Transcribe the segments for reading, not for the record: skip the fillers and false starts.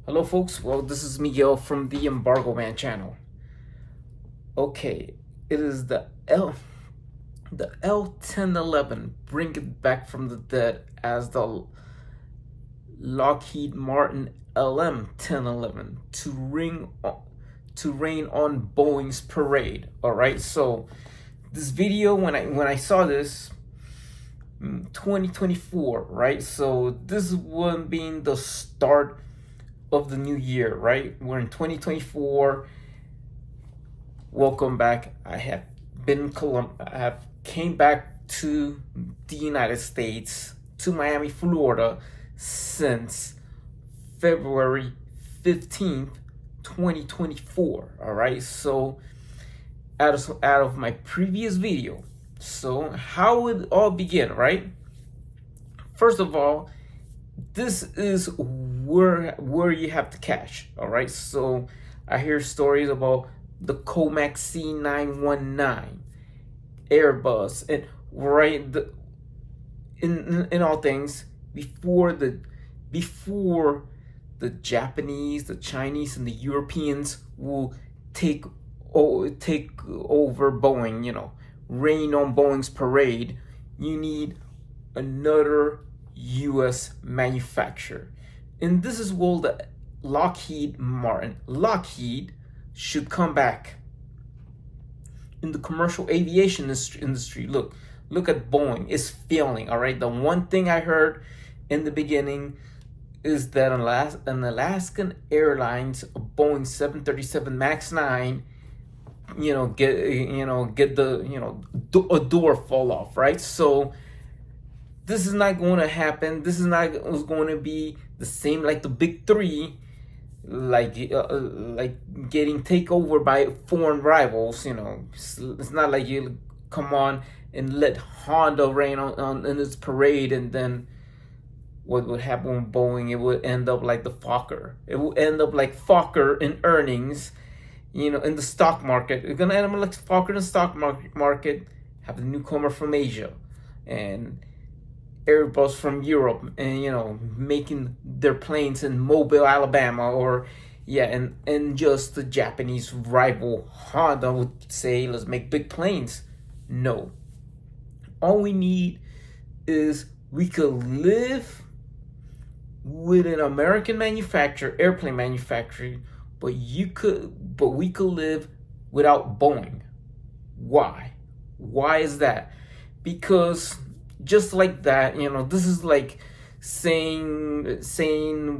Hello folks, well this is Miguel from the Embargo Man channel. Okay, it is the L-1011, bring it back from the dead as the Lockheed Martin LM-1011 to rain on Boeing's parade. Alright, so this video when I saw this 2024, right? So this one being the start of the new year, right? We're in 2024. Welcome back. I have I have came back to the United States, to Miami, Florida, since February 15th, 2024. All right. So out of my previous video, so how would it all begin, right? First of all, this is where you have to cash. All right. So I hear stories about the Comac C919, Airbus, and right in all things before the Japanese, the Chinese, and the Europeans will take over Boeing. Rain on Boeing's parade. You need another U.S. manufacturer, and this is where the Lockheed Martin. Lockheed should come back in the commercial aviation industry. Look at Boeing. It's failing. All right. The one thing I heard in the beginning is that an Alaskan Airlines Boeing 737 Max 9, get the a door fall off. Right. So this is not going to happen. This is not going to be the same like the big three, like getting taken over by foreign rivals. It's not like you come on and let Honda rain on in its parade, and then what would happen with Boeing? It would end up like the Fokker. It will end up like Fokker in earnings, in the stock market. It's gonna end up like Fokker in the stock market. Have the newcomer from Asia, and Airbus from Europe, and making their planes in Mobile, Alabama, or and just the Japanese rival Honda would say, let's make big planes. No. All we need is we could live with an American manufacturer, airplane manufacturing, but we could live without Boeing. Why? Why is that? Because just like that, this is like saying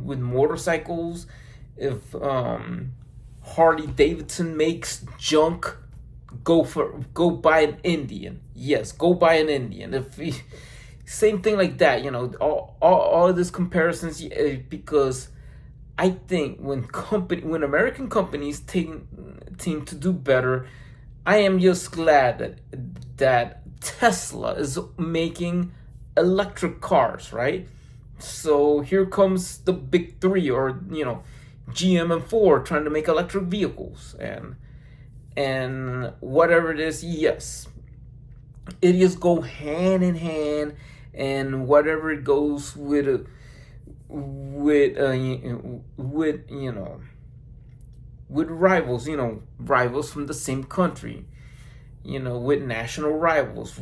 with motorcycles, if Harley Davidson makes junk, go buy an Indian. Yes, go buy an Indian. Same thing like that, all of these comparisons, because I think when American companies team to do better, I am just glad that Tesla is making electric cars, right? So here comes the big three, or GM and Ford trying to make electric vehicles, and whatever it is. Yes, it just go hand in hand, and whatever it goes with rivals, rivals from the same country, with national rivals,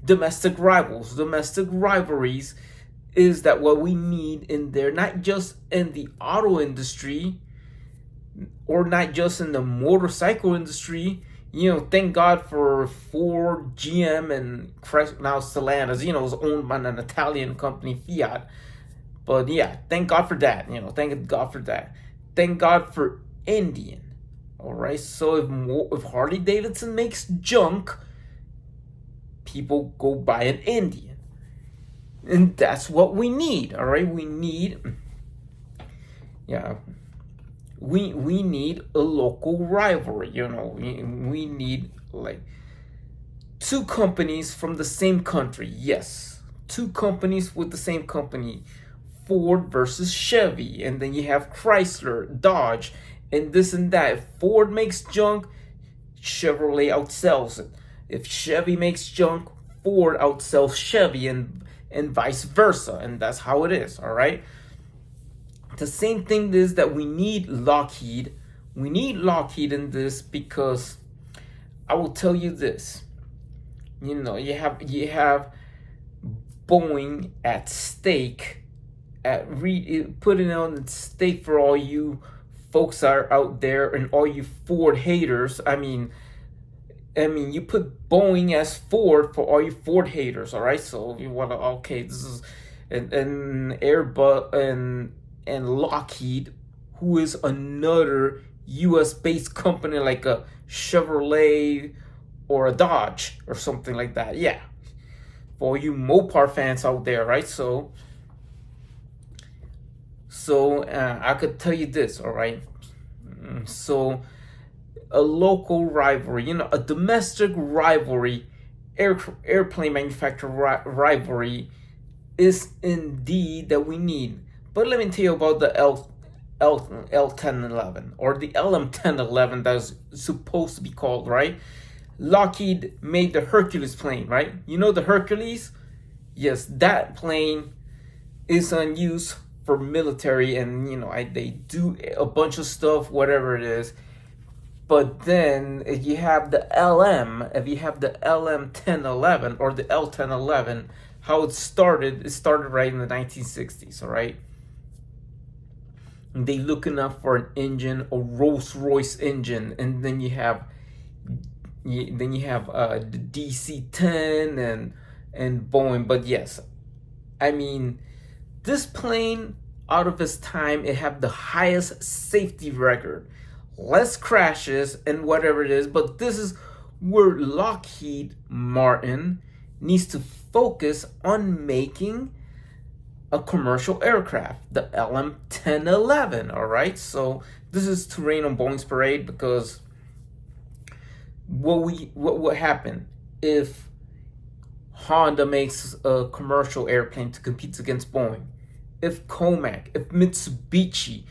domestic rivals, domestic rivalries, is that what we need in there, not just in the auto industry, or not just in the motorcycle industry. Thank God for Ford, GM, and now Stellantis, is owned by an Italian company, Fiat. But yeah, thank God for that. Thank God for that. Thank God for Indian. All right. So if Harley Davidson makes junk, people go buy an Indian, and that's what we need. All right. We need a local rivalry. We need like two companies from the same country. Yes, two companies with the same company. Ford versus Chevy, and then you have Chrysler, Dodge, and this and that. If Ford makes junk, Chevrolet outsells it. If Chevy makes junk, Ford outsells Chevy, and vice versa. And that's how it is. All right. The same thing is that we need Lockheed. We need Lockheed in this because I will tell you this. You have Boeing at stake, putting on stake for all you folks are out there and all you Ford haters. I mean, you put Boeing as Ford for all you Ford haters. All right, so you want to, okay, this is and Airbus and Lockheed, who is another U.S. based company like a Chevrolet or a Dodge or something like that. Yeah, for all you Mopar fans out there, right? So I could tell you this, all right. So a local rivalry, a domestic rivalry, airplane manufacturer rivalry is indeed that we need. But let me tell you about the L-1011 or the LM-1011 that's supposed to be called, right? Lockheed made the Hercules plane, right? You know the Hercules? Yes, that plane is on use for military, and they do a bunch of stuff, whatever it is. But then if you have the LM-1011 or the L-1011, how it started right in the 1960s, all right? And they looking up for an engine, a Rolls-Royce engine, and then you have the DC-10 and Boeing. But yes, I mean, this plane out of its time, it had the highest safety record, less crashes and whatever it is. But this is where Lockheed Martin needs to focus on making a commercial aircraft, the LM-1011. All right, so this is to rain on Boeing's parade, because what would happen if Honda makes a commercial airplane to compete against Boeing? If Comac, if Mitsubishi,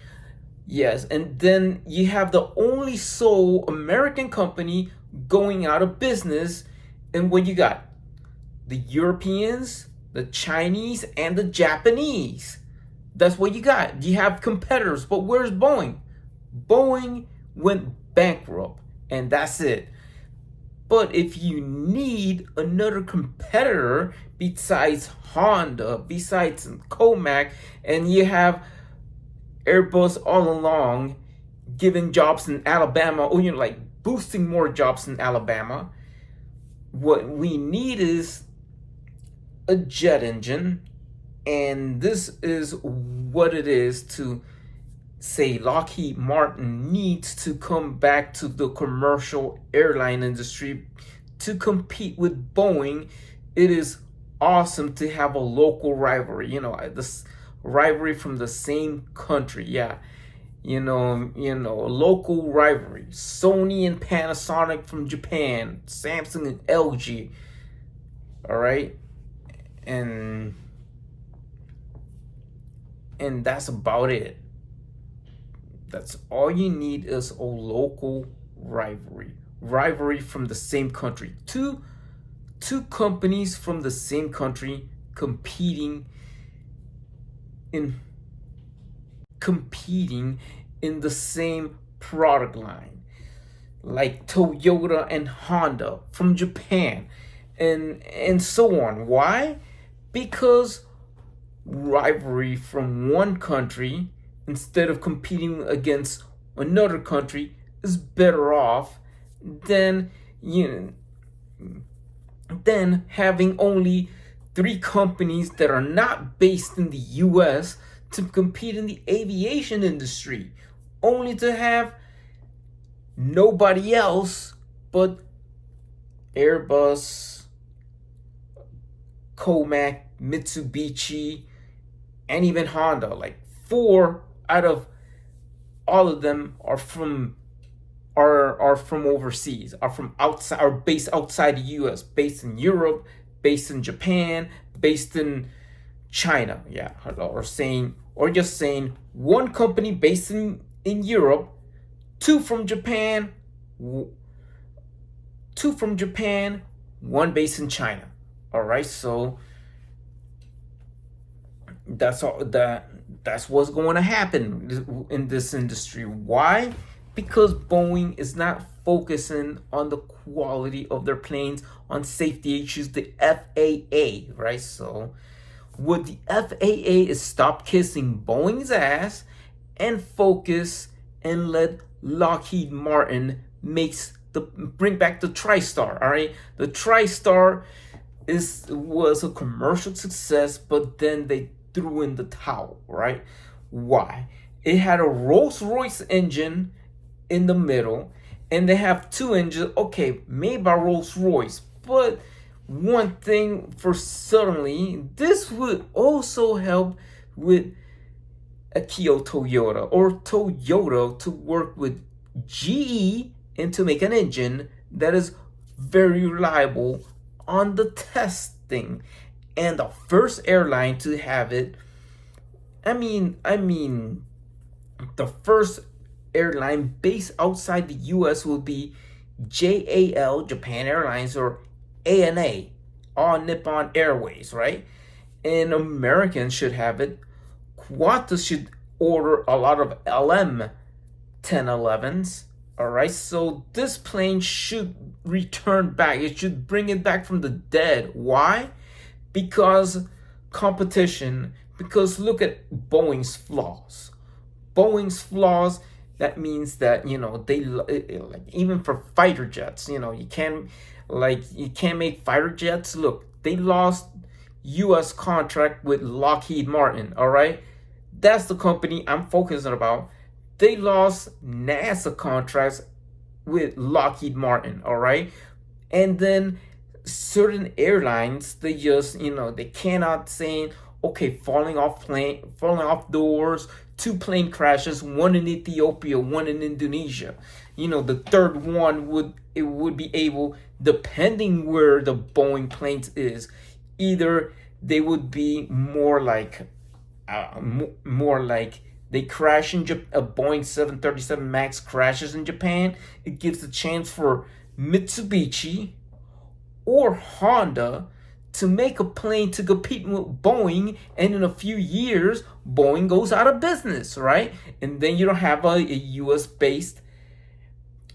yes, and then you have the only sole American company going out of business, and what you got? The Europeans, the Chinese, and the Japanese. That's what you got. You have competitors, but where's Boeing? Boeing went bankrupt, and that's it. But if you need another competitor besides Honda, besides Comac, and you have Airbus all along giving jobs in Alabama, or like boosting more jobs in Alabama, what we need is a jet engine. And this is what it is to say Lockheed Martin needs to come back to the commercial airline industry to compete with Boeing. It is awesome to have a local rivalry, this rivalry from the same country. Yeah, a local rivalry. Sony and Panasonic from Japan, Samsung and LG. All right, and that's about it. That's all you need, is a local rivalry from the same country. Two companies from the same country competing in the same product line, like Toyota and Honda from Japan, and so on. Why? Because rivalry from one country, instead of competing against another country, is better off than having only 3 companies that are not based in the US to compete in the aviation industry, only to have nobody else but Airbus, Comac, Mitsubishi, and even Honda. Like 4 out of all of them are from overseas, are from outside, are based outside the US, based in Europe, based in Japan, based in China. Yeah, or just saying one company based in Europe, 2 from Japan, 1 based in China. All right, so that's all That's what's going to happen in this industry. Why? Because Boeing is not focusing on the quality of their planes, on safety issues, the FAA, right? So what the FAA is stop kissing Boeing's ass and focus and let Lockheed Martin bring back the TriStar. All right, the TriStar was a commercial success, but then they threw in the towel. Right? Why? It had a Rolls-Royce engine in the middle, and they have two engines. Okay, made by Rolls-Royce, but one thing for certainly, this would also help with a Toyota or Toyota to work with GE and to make an engine that is very reliable on the testing. And the first airline to have it, the first airline based outside the US will be JAL, Japan Airlines, or ANA, All Nippon Airways, right? And Americans should have it. Qantas should order a lot of LM-1011s. All right, so this plane should return back. It should bring it back from the dead. Why? Because competition. Because look at Boeing's flaws. Boeing's flaws. That means that they like even for fighter jets. You can't make fighter jets. Look, they lost U.S. contract with Lockheed Martin. All right. That's the company I'm focusing about. They lost NASA contracts with Lockheed Martin, all right? And then certain airlines, they just, they cannot say, okay, falling off doors, 2 plane crashes, one in Ethiopia, one in Indonesia. The third one would be able, depending where the Boeing planes is, either they would be more like they crash in Japan. A Boeing 737 MAX crashes in Japan. It gives a chance for Mitsubishi or Honda to make a plane to compete with Boeing, and in a few years, Boeing goes out of business, right? And then you don't have a US based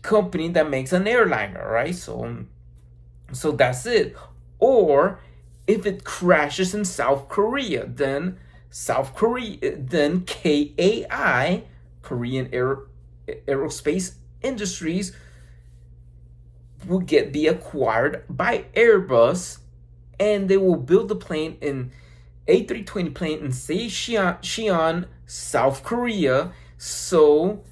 company that makes an airliner, right? So that's it. Or if it crashes in South Korea, then KAI, Korean Aerospace Industries, will be acquired by Airbus, and they will build the plane in A320 plane in Xi'an, South Korea, so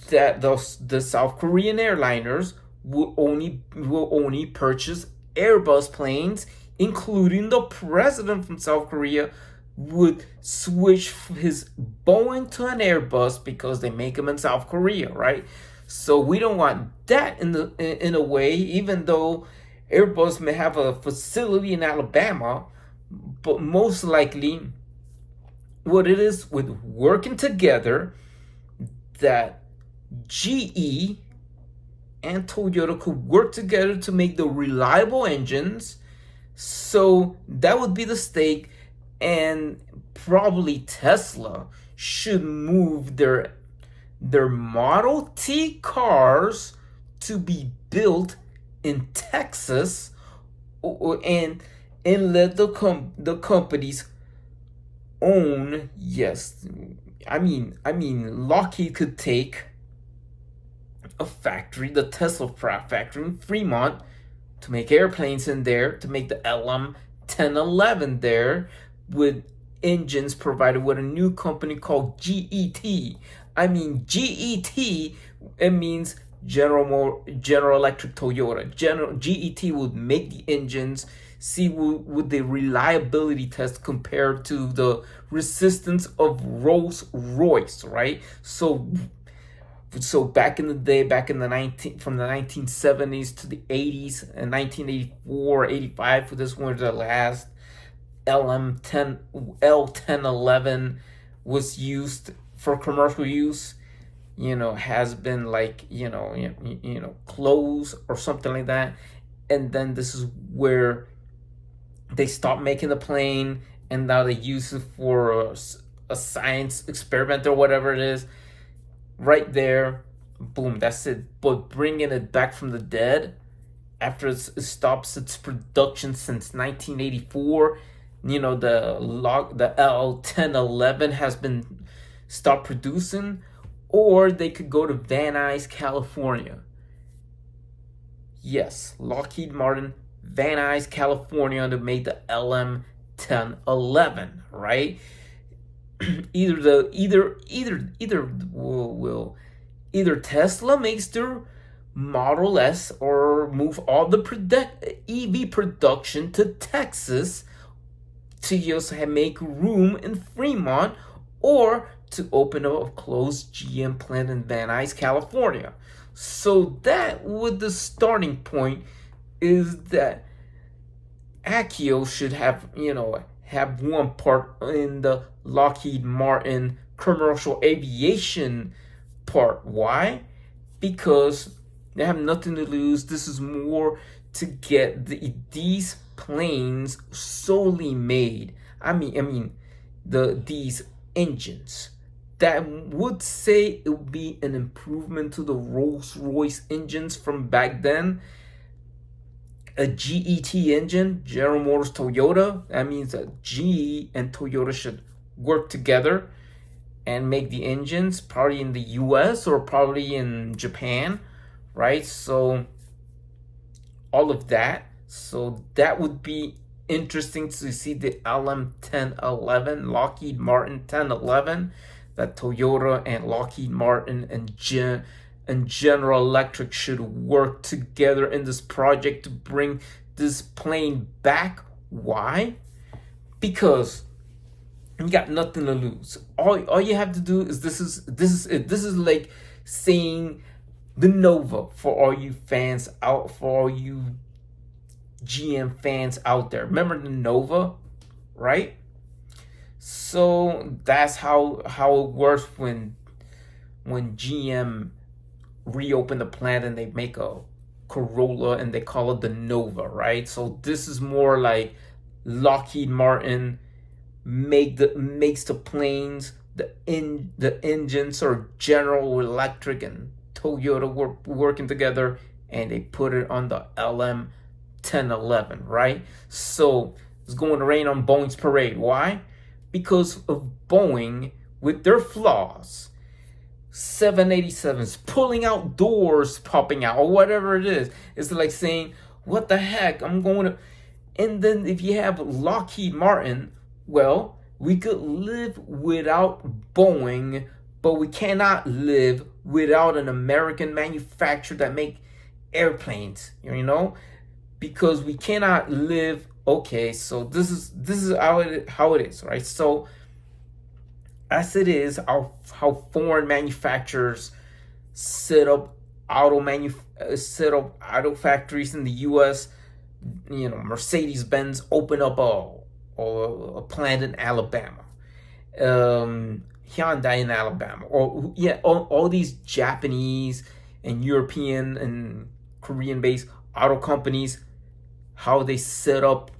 that the South Korean airliners will only purchase Airbus planes, including the president from South Korea would switch his Boeing to an Airbus because they make them in South Korea, right? So we don't want that in a way, even though Airbus may have a facility in Alabama, but most likely what it is with working together, that GE and Toyota could work together to make the reliable engines. So that would be the stake. And probably Tesla should move their Model T cars to be built in Texas, and let the companies own. Yes, I mean Lockheed could take a factory, the Tesla factory in Fremont, to make airplanes in there, to make the LM-1011 there, with engines provided with a new company called GET. GET, it means General Electric Toyota. GET would make the engines, see would the reliability test compared to the resistance of Rolls-Royce, right? So back in the day, from the 1970s to the 80s, and 1984, 85, for this one, the last L-1011 was used for commercial use, has been closed or something like that. And then this is where they stopped making the plane, and now they use it for a science experiment or whatever it is, right there, boom, that's it. But bringing it back from the dead after it stops its production since 1984, the L-1011 has been stopped producing, or they could go to Van Nuys, California. Yes, Lockheed Martin, Van Nuys, California, to make the LM-1011, right? Either Tesla makes their Model S or move all the EV production to Texas to just make room in Fremont, or to open up a closed GM plant in Van Nuys, California. So that would the starting point is that Akio should have one part in the Lockheed Martin commercial aviation part. Why? Because they have nothing to lose. This is more to get these planes solely made. These engines. That would say it would be an improvement to the Rolls-Royce engines from back then. A GET engine, General Motors Toyota. That means that GE and Toyota should work together and make the engines, probably in the US or probably in Japan, right? So all of that. So that would be interesting to see the LM-1011, Lockheed Martin 1011, that Toyota and Lockheed Martin and General Electric should work together in this project to bring this plane back. Why? Because you got nothing to lose. All you have to do is this is like saying the Nova for all you fans out, for all you GM fans out there. Remember the Nova, right? So that's how it works when GM reopen the plant and they make a Corolla and they call it the Nova, right? So this is more like Lockheed Martin makes the planes, the engines, or General Electric and Toyota working together, and they put it on the LM-1011, right? So it's going to rain on Boeing's parade. Why? Because of Boeing with their flaws. 787s pulling out doors, popping out, or whatever it is. It's like saying, what the heck? I'm going to... And then if you have Lockheed Martin, well, we could live without Boeing, but we cannot live without an American manufacturer that make airplanes, because we cannot live. Okay, so this is how it is, right? So as it is, how foreign manufacturers set up auto factories in the U.S. Mercedes-Benz open up a plant in Alabama, Hyundai in Alabama, or all these Japanese and European and Korean-based auto companies, how they set up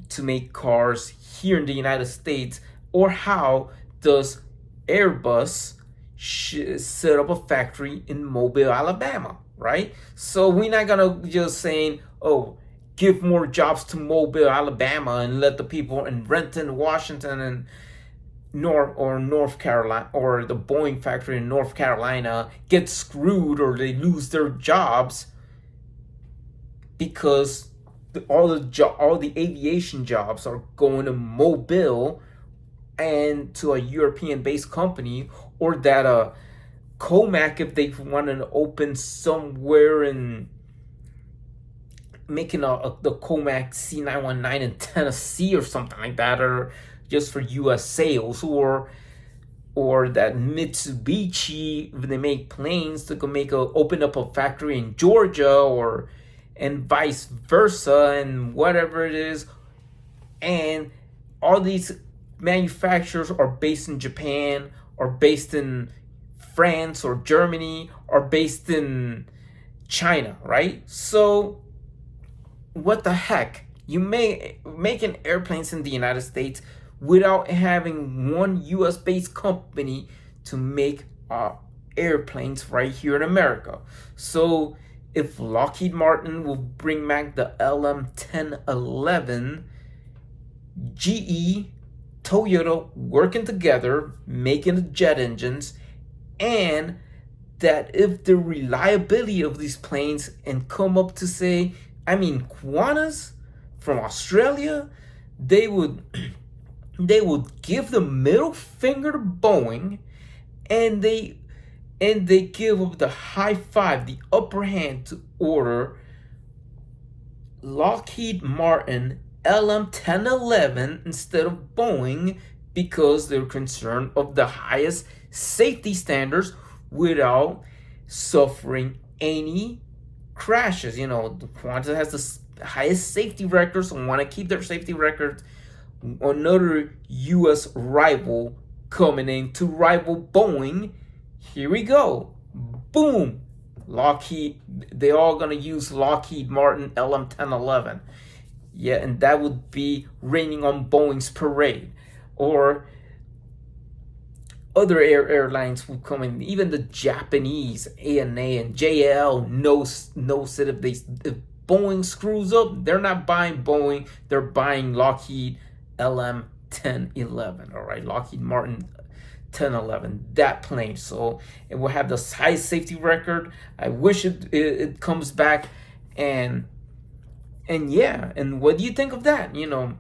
to make cars here in the United States, or how does Airbus set up a factory in Mobile, Alabama, right? So we're not gonna just saying, oh, give more jobs to Mobile, Alabama, and let the people in Renton, Washington, and North Carolina, or the Boeing factory in North Carolina get screwed, or they lose their jobs, because all the aviation jobs are going to Mobile and to a European-based company, or that Comac, if they want to open somewhere in making the Comac C919 in Tennessee or something like that, or just for U.S. sales, or that Mitsubishi, if they make planes, they could open up a factory in Georgia, and vice versa, and whatever it is. And all these manufacturers are based in Japan, or based in France or Germany, or based in China, right? So what the heck? You making airplanes in the United States without having one US based company to make airplanes right here in America. So if Lockheed Martin will bring back the LM-1011, GE, Toyota working together, making the jet engines, and that if the reliability of these planes and come up to say, Qantas from Australia, they would give the middle finger to Boeing, and they give up the high five, the upper hand to order Lockheed Martin LM-1011 instead of Boeing because they're concerned of the highest safety standards without suffering any crashes. You know, Qantas has the highest safety records and want to keep their safety records. Another U.S. rival coming in to rival Boeing. Here we go. Boom. Lockheed, they all gonna use Lockheed Martin LM-1011. Yeah, and that would be raining on Boeing's parade. Or other airlines will come in. Even the Japanese ANA and JL knows that if Boeing screws up, they're not buying Boeing, they're buying Lockheed LM-1011. All right, Lockheed Martin 1011, that plane. So it will have the highest safety record. I wish it comes back, and yeah. And what do you think of that? You know,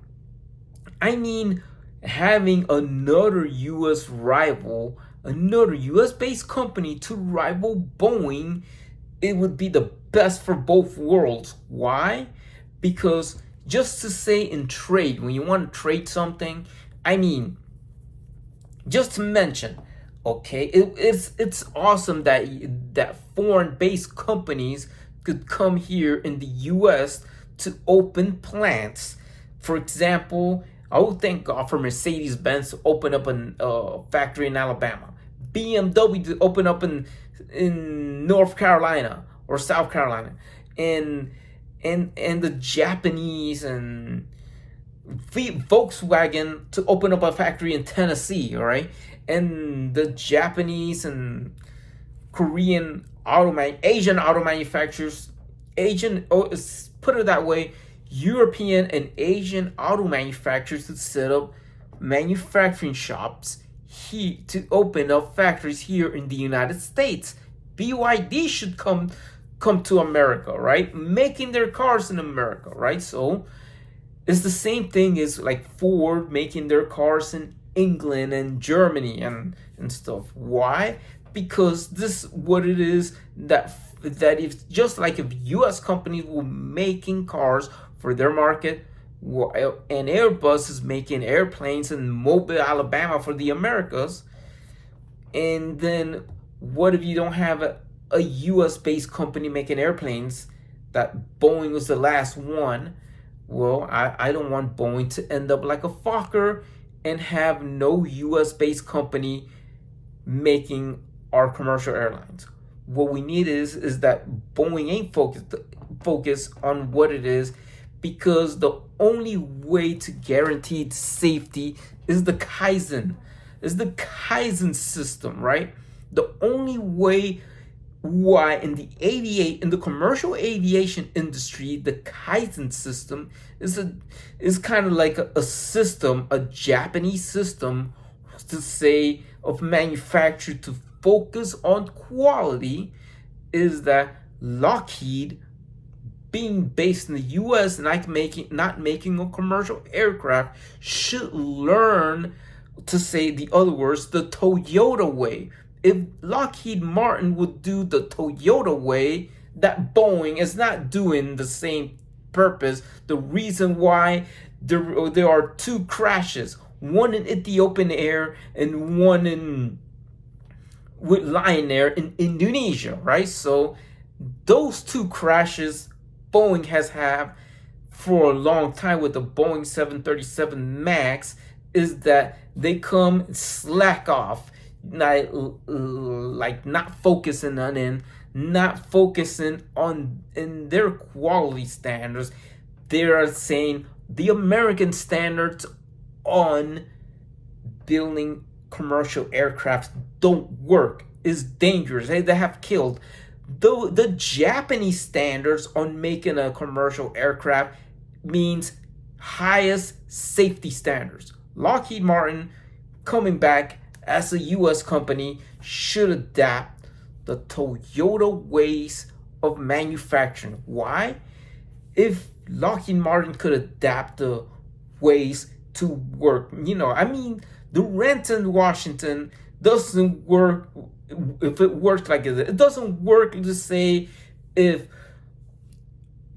having another U.S. rival, another U.S. based company to rival Boeing, it would be the best for both worlds. Why? Because just to say in trade, when you want to trade something, just to mention, okay, it's awesome that foreign-based companies could come here in the U.S. to open plants. For example, I would thank God for Mercedes-Benz to open up a factory in Alabama, BMW to open up in North Carolina or South Carolina, and the Japanese and Volkswagen to open up a factory in Tennessee, all right? And the Japanese and Korean Asian auto manufacturers, put it that way, European and Asian auto manufacturers to set up manufacturing shops here to open up factories here in the United States. BYD should come to America, right? Making their cars in America, right? So it's the same thing as like Ford making their cars in England and Germany and stuff. Why? Because this what it is that if just like if U.S. companies were making cars for their market, and Airbus is making airplanes in Mobile, Alabama for the Americas, and then what if you don't have a U.S. based company making airplanes? That Boeing was the last one. Well, I don't want Boeing to end up like a Fokker and have no U.S. based company making our commercial airlines. What we need is that Boeing ain't focused on what it is, because the only way to guarantee safety is the Kaizen system, right? The only way why in the commercial aviation industry, the Kaizen system is kind of like a system, a Japanese system, to say, of manufacture to focus on quality, is that Lockheed, being based in the U.S. and not making a commercial aircraft, should learn to say the other words, the Toyota way. If Lockheed Martin would do the Toyota way, that Boeing is not doing the same purpose. The reason why there are two crashes, one in Ethiopian Air and one with Lion Air in Indonesia, right? So those two crashes Boeing has had for a long time with the Boeing 737 MAX is that they come slack off, not focusing on in their quality standards. They are saying the American standards on building commercial aircrafts don't work. It's dangerous. They have killed. The Japanese standards on making a commercial aircraft means highest safety standards. Lockheed Martin, coming back as a US company, should adapt the Toyota ways of manufacturing. Why? If Lockheed Martin could adapt the ways to work, the Renton, Washington doesn't work. If it works like it doesn't work to say if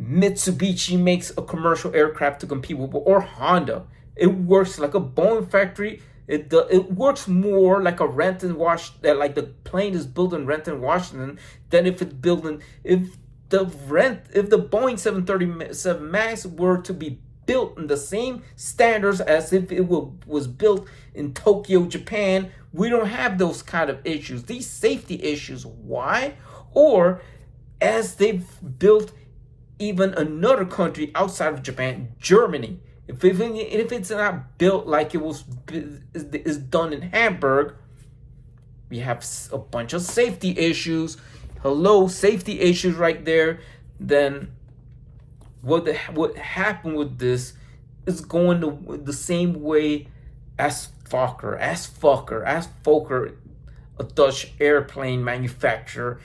Mitsubishi makes a commercial aircraft to compete with, or Honda. It works like a Boeing factory. It works more like a Renton, like the plane is built in Renton, Washington, than if it's built in, if the Boeing 737 Max were to be built in the same standards as if it was built in Tokyo, Japan. We don't have those kind of issues, these safety issues. Why? Or as they've built even another country outside of Japan, Germany. If it's not built like it is done in Hamburg, we have a bunch of safety issues. Hello, safety issues right there. Then what happened with this is going the same way as Fokker, a Dutch airplane manufacturer,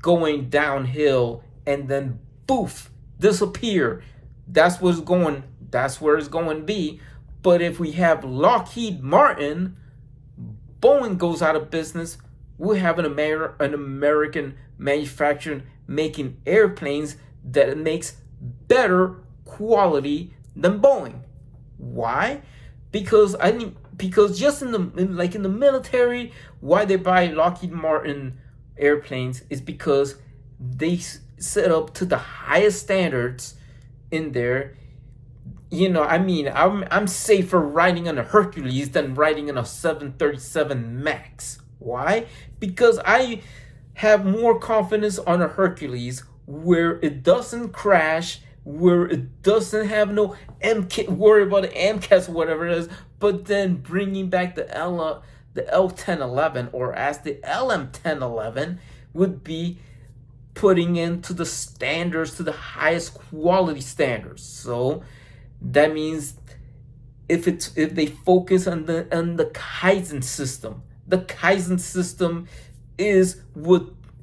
going downhill and then poof, disappear. That's where it's going to be. But if we have Lockheed Martin, Boeing goes out of business, we have an American manufacturer making airplanes that makes better quality than Boeing. Why? Because just in the military, why they buy Lockheed Martin airplanes is because they set up to the highest standards in there. I'm safer riding on a Hercules than riding on a 737 Max. Why? Because I have more confidence on a Hercules where it doesn't crash, where it doesn't have no worry about the MCAS or whatever it is, but then bringing back the L-1011, or as the LM-1011 would be putting into the standards to the highest quality standards. So that means if they focus on the Kaizen system, the Kaizen system is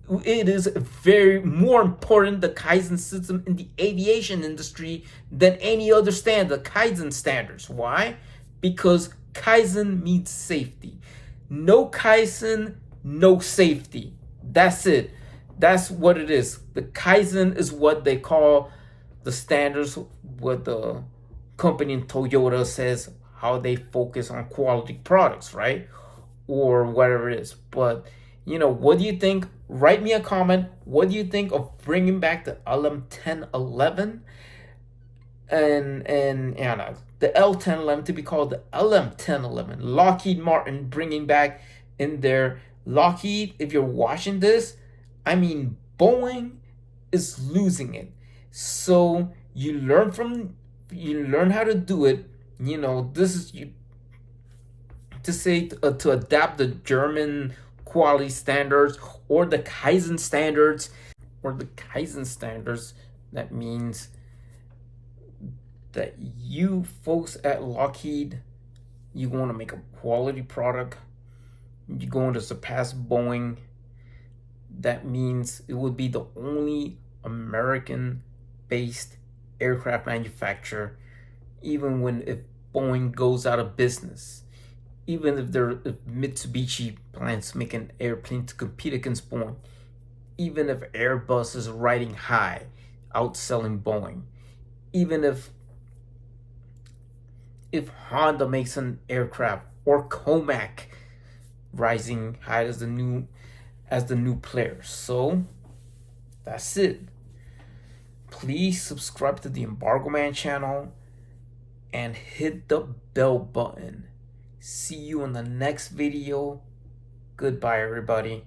very more important, the Kaizen system in the aviation industry, than any other standard, the Kaizen standards. Why? Because Kaizen means safety. No Kaizen, no safety. That's it. That's what it is. The Kaizen is what they call the standards, what the company in Toyota says, how they focus on quality products, right? Or whatever it is. But, what do you think? Write me a comment. What do you think of bringing back the LM-1011 and the L-1011 to be called the LM-1011? Lockheed Martin bringing back in their Lockheed, if you're watching this, Boeing is losing it. So you learn how to do it. This is to adapt the German quality standards or the Kaizen standards. That means that you folks at Lockheed, you want to make a quality product. You're going to surpass Boeing. That means it would be the only American-based aircraft manufacturer, even if Boeing goes out of business. Even if Mitsubishi plans to make an airplane to compete against Boeing. Even if Airbus is riding high, outselling Boeing. Even if Honda makes an aircraft, or Comac rising high as the new player. So that's it. Please subscribe to the Embargo Man channel and hit the bell button. See you in the next video. Goodbye, everybody.